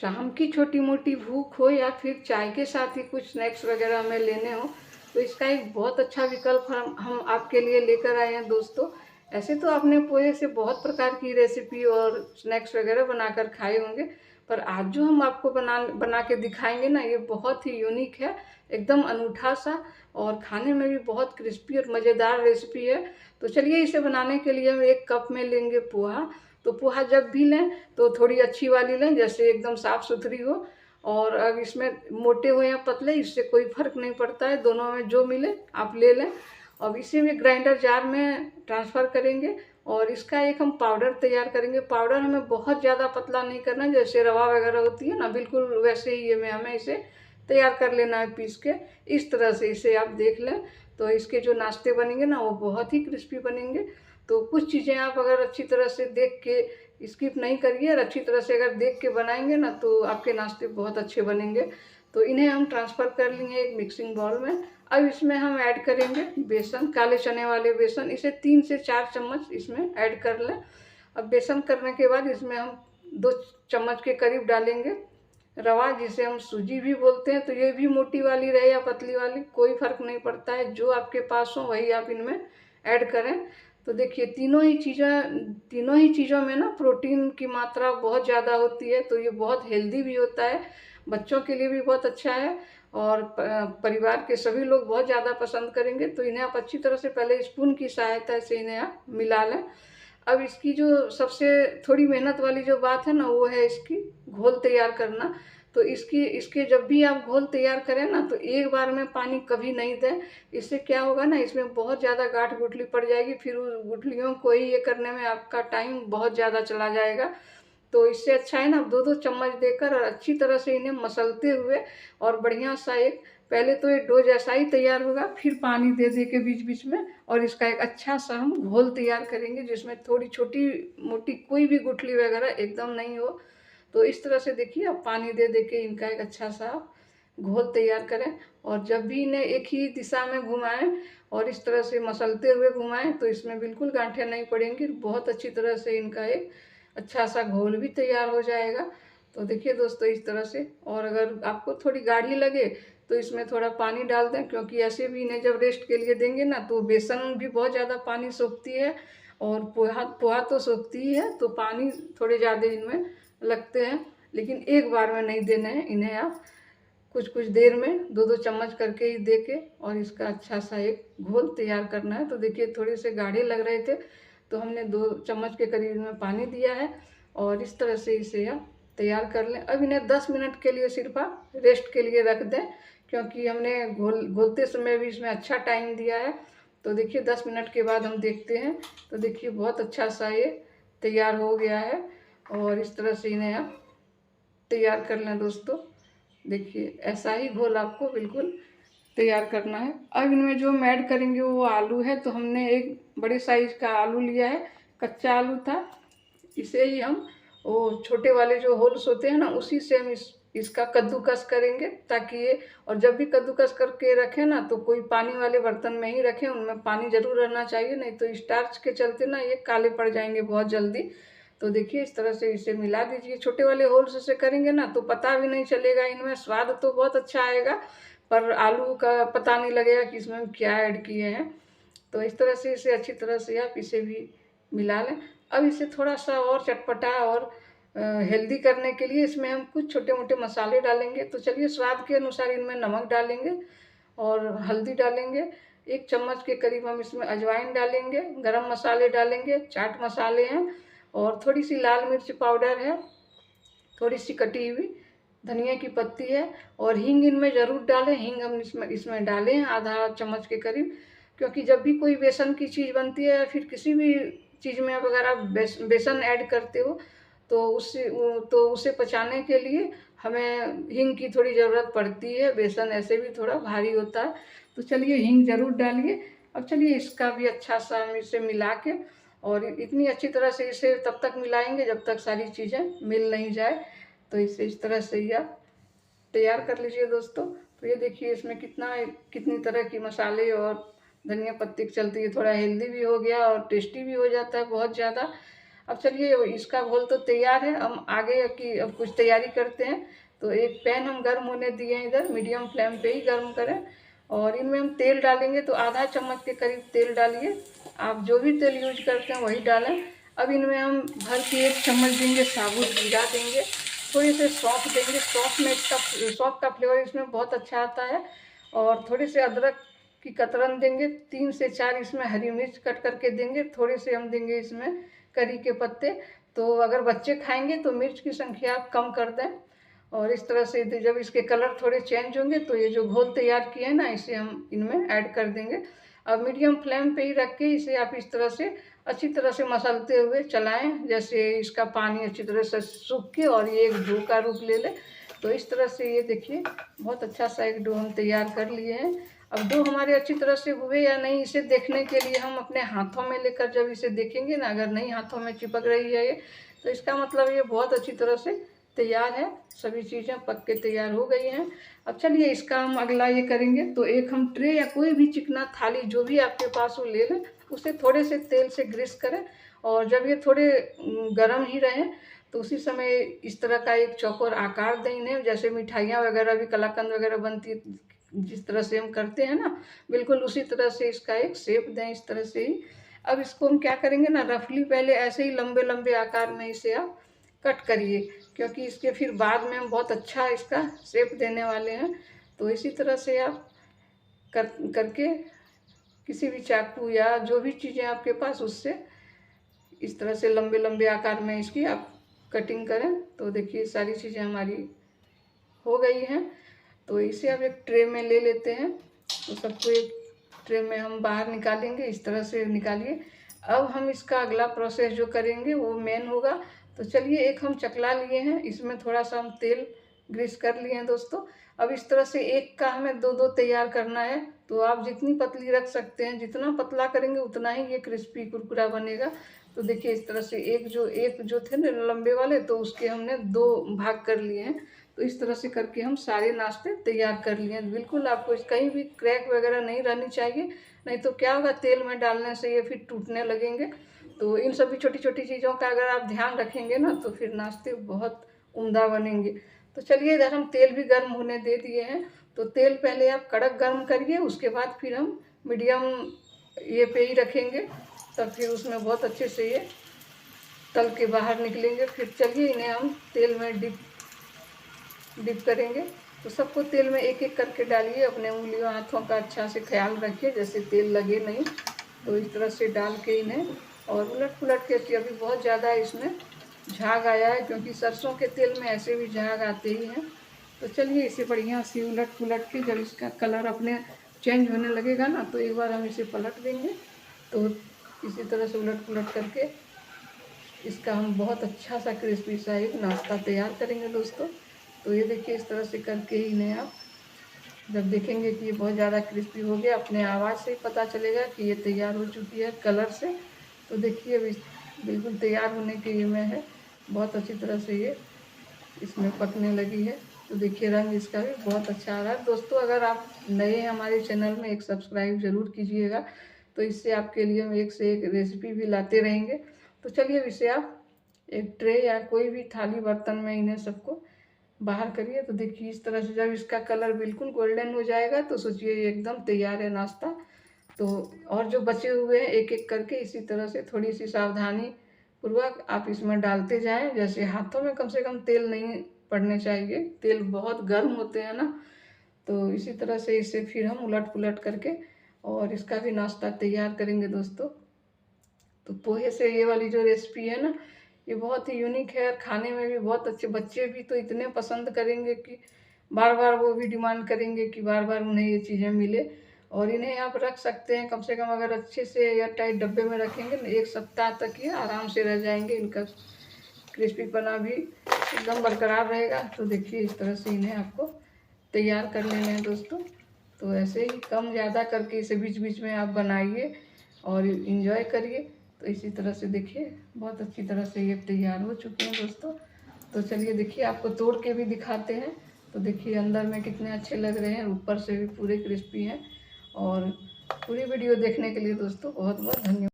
शाम की छोटी मोटी भूख हो या फिर चाय के साथ ही कुछ स्नैक्स वगैरह हमें लेने हो, तो इसका एक बहुत अच्छा विकल्प हम आपके लिए लेकर आए हैं दोस्तों। ऐसे तो आपने पोहे से बहुत प्रकार की रेसिपी और स्नैक्स वगैरह बनाकर खाए होंगे, पर आज जो हम आपको बना के दिखाएंगे ना, ये बहुत ही यूनिक है, एकदम अनूठा सा, और खाने में भी बहुत क्रिस्पी और मज़ेदार रेसिपी है। तो चलिए, इसे बनाने के लिए हम 1 कप में लेंगे पोहा। तो पोहा जब भी लें तो थोड़ी अच्छी वाली लें, जैसे एकदम साफ़ सुथरी हो। और अब इसमें मोटे हो या पतले, इससे कोई फ़र्क नहीं पड़ता है, दोनों में जो मिले आप ले लें। अब इसे भी ग्राइंडर जार में ट्रांसफ़र करेंगे और इसका एक हम पाउडर तैयार करेंगे। पाउडर हमें बहुत ज़्यादा पतला नहीं करना, जैसे रवा वगैरह होती है ना, बिल्कुल वैसे ही ये में हमें इसे तैयार कर लेना है पीस के। इस तरह से इसे आप देख लें, तो इसके जो नाश्ते बनेंगे ना, वो बहुत ही क्रिस्पी बनेंगे। तो कुछ चीज़ें आप अगर अच्छी तरह से देख के स्किप नहीं करिए, और अच्छी तरह से अगर देख के बनाएंगे ना, तो आपके नाश्ते बहुत अच्छे बनेंगे। तो इन्हें हम ट्रांसफ़र कर लेंगे एक मिक्सिंग बाउल में। अब इसमें हम ऐड करेंगे बेसन, काले चने वाले बेसन। इसे 3 से 4 चम्मच इसमें ऐड कर लें। अब बेसन करने के बाद इसमें हम 2 चम्मच के करीब डालेंगे रवा, जिसे हम सूजी भी बोलते हैं। तो ये भी मोटी वाली रहे या पतली वाली, कोई फ़र्क नहीं पड़ता है, जो आपके पास हो वही आप इनमें ऐड करें। तो देखिए, तीनों ही चीज़ों में ना प्रोटीन की मात्रा बहुत ज़्यादा होती है, तो ये बहुत हेल्दी भी होता है, बच्चों के लिए भी बहुत अच्छा है, और परिवार के सभी लोग बहुत ज़्यादा पसंद करेंगे। तो इन्हें आप अच्छी तरह से पहले स्पून की सहायता से इन्हें आप मिला लें। अब इसकी जो सबसे थोड़ी मेहनत वाली जो बात है ना, वो है इसकी घोल तैयार करना। तो इसके जब भी आप घोल तैयार करें ना, तो एक बार में पानी कभी नहीं दें। इससे क्या होगा ना, इसमें बहुत ज़्यादा गांठ गुठली पड़ जाएगी, फिर उस गुठलियों को ही ये करने में आपका टाइम बहुत ज़्यादा चला जाएगा। तो इससे अच्छा है ना, 2-2 चम्मच देकर और अच्छी तरह से इन्हें मसलते हुए, और बढ़िया सा एक, पहले तो ये डो जैसा ही तैयार होगा, फिर पानी दे दे के बीच बीच में, और इसका एक अच्छा सा हम घोल तैयार करेंगे, जिसमें थोड़ी छोटी मोटी कोई भी गुठली वगैरह एकदम नहीं हो। तो इस तरह से देखिए, अब पानी दे दे के इनका एक अच्छा सा घोल तैयार करें। और जब भी इन्हें एक ही दिशा में घुमाएं और इस तरह से मसलते हुए घुमाएं, तो इसमें बिल्कुल गांठें नहीं पड़ेंगी, बहुत अच्छी तरह से इनका एक अच्छा सा घोल भी तैयार हो जाएगा। तो देखिए दोस्तों, इस तरह से। और अगर आपको थोड़ी गाढ़ी लगे तो इसमें थोड़ा पानी डाल दें, क्योंकि ऐसे भी इन्हें जब रेस्ट के लिए देंगे ना, तो बेसन भी बहुत ज़्यादा पानी सोखती है, और पोहा पोहा तो सोखती ही है, तो पानी थोड़े ज़्यादा इनमें लगते हैं। लेकिन एक बार में नहीं देने हैं इन्हें, आप कुछ कुछ देर में 2-2 चम्मच करके ही दे के, और इसका अच्छा सा एक घोल तैयार करना है। तो देखिए, थोड़े से गाढ़े लग रहे थे, तो हमने 2 चम्मच के करीब में पानी दिया है, और इस तरह से इसे आप तैयार कर लें। अब इन्हें 10 मिनट के लिए सिर्फ आप रेस्ट के लिए रख दें, क्योंकि हमने घोलते समय भी इसमें अच्छा टाइम दिया है। तो देखिए, 10 मिनट के बाद हम देखते हैं, तो देखिए बहुत अच्छा सा ये तैयार हो गया है। और इस तरह से इन्हें आप तैयार कर लें दोस्तों। देखिए, ऐसा ही घोल आपको बिल्कुल तैयार करना है। अब इनमें जो हम ऐड करेंगे वो आलू है। तो हमने एक बड़े साइज का आलू लिया है, कच्चा आलू था। इसे ही हम, वो छोटे वाले जो होल्स होते हैं ना, उसी से हम इसका कद्दूकस करेंगे, ताकि ये, और जब भी कद्दूकस करके रखें ना, तो कोई पानी वाले बर्तन में ही रखें, उनमें पानी जरूर रहना चाहिए, नहीं तो स्टार्च के चलते ना ये काले पड़ जाएंगे बहुत जल्दी। तो देखिए, इस तरह से इसे मिला दीजिए। छोटे वाले होल्स से करेंगे ना, तो पता भी नहीं चलेगा, इनमें स्वाद तो बहुत अच्छा आएगा, पर आलू का पता नहीं लगेगा कि इसमें हम क्या ऐड किए हैं। तो इस तरह से इसे अच्छी तरह से आप इसे भी मिला लें। अब इसे थोड़ा सा और चटपटा और हेल्दी करने के लिए इसमें हम कुछ छोटे मोटे मसाले डालेंगे। तो चलिए, स्वाद के अनुसार इनमें नमक डालेंगे और हल्दी डालेंगे। 1 चम्मच के करीब हम इसमें अजवाइन डालेंगे, गरम मसाले डालेंगे, चाट मसाले हैं, और थोड़ी सी लाल मिर्च पाउडर है, थोड़ी सी कटी हुई धनिया की पत्ती है, और हींग इनमें ज़रूर डालें। हींग हम इसमें डालें हैं आधा चम्मच के करीब, क्योंकि जब भी कोई बेसन की चीज़ बनती है, या फिर किसी भी चीज़ में आप अगर आप बेसन ऐड करते हो, तो उसे पचाने के लिए हमें हींग की थोड़ी ज़रूरत पड़ती है। बेसन ऐसे भी थोड़ा भारी होता है, तो चलिए हींग ज़रूर डालिए। अब चलिए, इसका भी अच्छा सा हम इसे मिला के, और इतनी अच्छी तरह से इसे तब तक मिलाएंगे जब तक सारी चीज़ें मिल नहीं जाए। तो इसे इस तरह से ही आप तैयार कर लीजिए दोस्तों। तो ये देखिए, इसमें कितनी तरह की मसाले और धनिया पत्ती की चलती है, थोड़ा हेल्दी भी हो गया और टेस्टी भी हो जाता है बहुत ज़्यादा। अब चलिए इसका घोल तो तैयार है, हम आगे की अब कुछ तैयारी करते हैं। तो एक पैन हम गर्म होने दिए हैं, इधर मीडियम फ्लेम पे ही गर्म करें, और इनमें हम तेल डालेंगे। तो आधा चम्मच के करीब तेल डालिए, आप जो भी तेल यूज करते हैं वही डालें। अब इनमें हम भर के 1 चम्मच देंगे साबुत जीरा देंगे, थोड़ी से सौंफ देंगे, सौंफ का फ्लेवर इसमें बहुत अच्छा आता है। और थोड़े से अदरक की कतरन देंगे, 3 से 4 इसमें हरी मिर्च कट करके देंगे, थोड़े से हम देंगे इसमें करी के पत्ते। तो अगर बच्चे खाएंगे तो मिर्च की संख्या कम कर दें। और इस तरह से जब इसके कलर थोड़े चेंज होंगे तो ये जो घोल तैयार किए हैं ना, इसे हम इनमें ऐड कर देंगे। अब मीडियम फ्लेम पे ही रख के इसे आप इस तरह से अच्छी तरह से मसलते हुए चलाएं, जैसे इसका पानी अच्छी तरह से सूख के और ये एक डो का रूप ले ले। तो इस तरह से ये देखिए बहुत अच्छा सा एक डो हम तैयार कर लिए हैं। अब डो हमारे अच्छी तरह से हुए या नहीं, इसे देखने के लिए हम अपने हाथों में लेकर जब इसे देखेंगे ना, अगर नहीं हाथों में चिपक रही है ये, तो इसका मतलब ये बहुत अच्छी तरह से तैयार है, सभी चीज़ें पक के तैयार हो गई हैं। अब चलिए इसका हम अगला ये करेंगे। तो एक हम ट्रे या कोई भी चिकना थाली जो भी आपके पास वो ले लें, उसे थोड़े से तेल से ग्रीस करें, और जब ये थोड़े गर्म ही रहें तो उसी समय इस तरह का एक चौकोर आकार दें इन्हें, जैसे मिठाइयाँ वगैरह भी कलाकंद वगैरह बनती है जिस तरह से हम करते हैं ना, बिल्कुल उसी तरह से इसका एक शेप दें, इस तरह से ही। अब इसको हम क्या करेंगे ना, रफली पहले ऐसे ही लंबे लंबे आकार में इसे आप कट करिए, क्योंकि इसके फिर बाद में हम बहुत अच्छा इसका शेप देने वाले हैं। तो इसी तरह से आप करके किसी भी चाकू या जो भी चीज़ें आपके पास उससे इस तरह से लंबे लंबे आकार में इसकी आप कटिंग करें। तो देखिए सारी चीज़ें हमारी हो गई हैं। तो इसे अब एक ट्रे में ले लेते हैं। तो सबको एक ट्रे में हम बाहर निकालेंगे, इस तरह से निकालिए। अब हम इसका अगला प्रोसेस जो करेंगे वो मेन होगा। तो चलिए एक हम चकला लिए हैं, इसमें थोड़ा सा हम तेल ग्रीस कर लिए हैं दोस्तों। अब इस तरह से एक का हमें दो तैयार करना है। तो आप जितनी पतली रख सकते हैं, जितना पतला करेंगे उतना ही ये क्रिस्पी कुरकुरा बनेगा। तो देखिए इस तरह से एक जो थे ना लंबे वाले, तो उसके हमने 2 भाग कर लिए हैं। तो इस तरह से करके हम सारे नाश्ते तैयार कर लिए हैं। बिल्कुल आपको कहीं भी क्रैक वगैरह नहीं रहनी चाहिए, नहीं तो क्या होगा, तेल में डालने से ये फिर टूटने लगेंगे। तो इन सभी छोटी छोटी चीज़ों का अगर आप ध्यान रखेंगे ना, तो फिर नाश्ते बहुत उम्दा बनेंगे। तो चलिए इधर हम तेल भी गर्म होने दे दिए हैं। तो तेल पहले आप कड़क गर्म करिए, उसके बाद फिर हम मीडियम ये पे ही रखेंगे, तब फिर उसमें बहुत अच्छे से ये तल के बाहर निकलेंगे। फिर चलिए इन्हें हम तेल में डिप करेंगे। तो सबको तेल में एक एक करके डालिए, अपने उंगलियों हाथों का अच्छा से ख्याल रखिए जैसे तेल लगे नहीं। तो इस तरह से डाल के इन्हें और उलट पुलट के, अभी बहुत ज़्यादा इसमें झाग आया है क्योंकि सरसों के तेल में ऐसे भी झाग आते ही हैं। तो चलिए इसे बढ़िया से उलट पुलट के जब इसका कलर अपने चेंज होने लगेगा ना, तो एक बार हम इसे पलट देंगे। तो इसी तरह से उलट पुलट करके इसका हम बहुत अच्छा सा क्रिस्पी सा एक नाश्ता तैयार करेंगे दोस्तों। तो ये देखिए इस तरह से करके ही इन्हें आप जब देखेंगे कि ये बहुत ज़्यादा क्रिस्पी हो गया, अपने आवाज़ से ही पता चलेगा कि ये तैयार हो चुकी है कलर से। तो देखिए अभी बिल्कुल तैयार होने के में है, बहुत अच्छी तरह से ये इसमें पकने लगी है। तो देखिए रंग इसका भी बहुत अच्छा आ रहा है दोस्तों। अगर आप नए हैं हमारे चैनल में, एक सब्सक्राइब ज़रूर कीजिएगा, तो इससे आपके लिए हम एक से एक रेसिपी भी लाते रहेंगे। तो चलिए इसे आप एक ट्रे या कोई भी थाली बर्तन में इन्हें सबको बाहर करिए। तो देखिए इस तरह से जब इसका कलर बिल्कुल गोल्डन हो जाएगा तो सोचिए ये एकदम तैयार है नाश्ता। तो और जो बचे हुए हैं एक एक करके इसी तरह से थोड़ी सी सावधानी पूर्वक आप इसमें डालते जाएं, जैसे हाथों में कम से कम तेल नहीं पड़ने चाहिए, तेल बहुत गर्म होते हैं ना। तो इसी तरह से इसे फिर हम उलट पुलट करके और इसका भी नाश्ता तैयार करेंगे दोस्तों। तो पोहे से ये वाली जो रेसिपी है ना, ये बहुत ही यूनिक है और खाने में भी बहुत अच्छे, बच्चे भी तो इतने पसंद करेंगे कि बार बार वो भी डिमांड करेंगे कि बार बार उन्हें ये चीज़ें मिले। और इन्हें आप रख सकते हैं कम से कम, अगर अच्छे से एयर टाइट डब्बे में रखेंगे ना, 1 सप्ताह तक ये आराम से रह जाएंगे। इनका क्रिस्पीपना भी एकदम बरकरार रहेगा। तो देखिए इस तरह से इन्हें आपको तैयार कर लेने हैं दोस्तों। तो ऐसे ही कम ज़्यादा करके इसे बीच बीच में आप बनाइए और इन्जॉय करिए। तो इसी तरह से देखिए बहुत अच्छी तरह से ये तैयार हो चुके हैं दोस्तों। तो चलिए देखिए आपको तोड़ के भी दिखाते हैं। तो देखिए अंदर में कितने अच्छे लग रहे हैं, ऊपर से भी पूरे क्रिस्पी हैं। और पूरी वीडियो देखने के लिए दोस्तों बहुत बहुत धन्यवाद।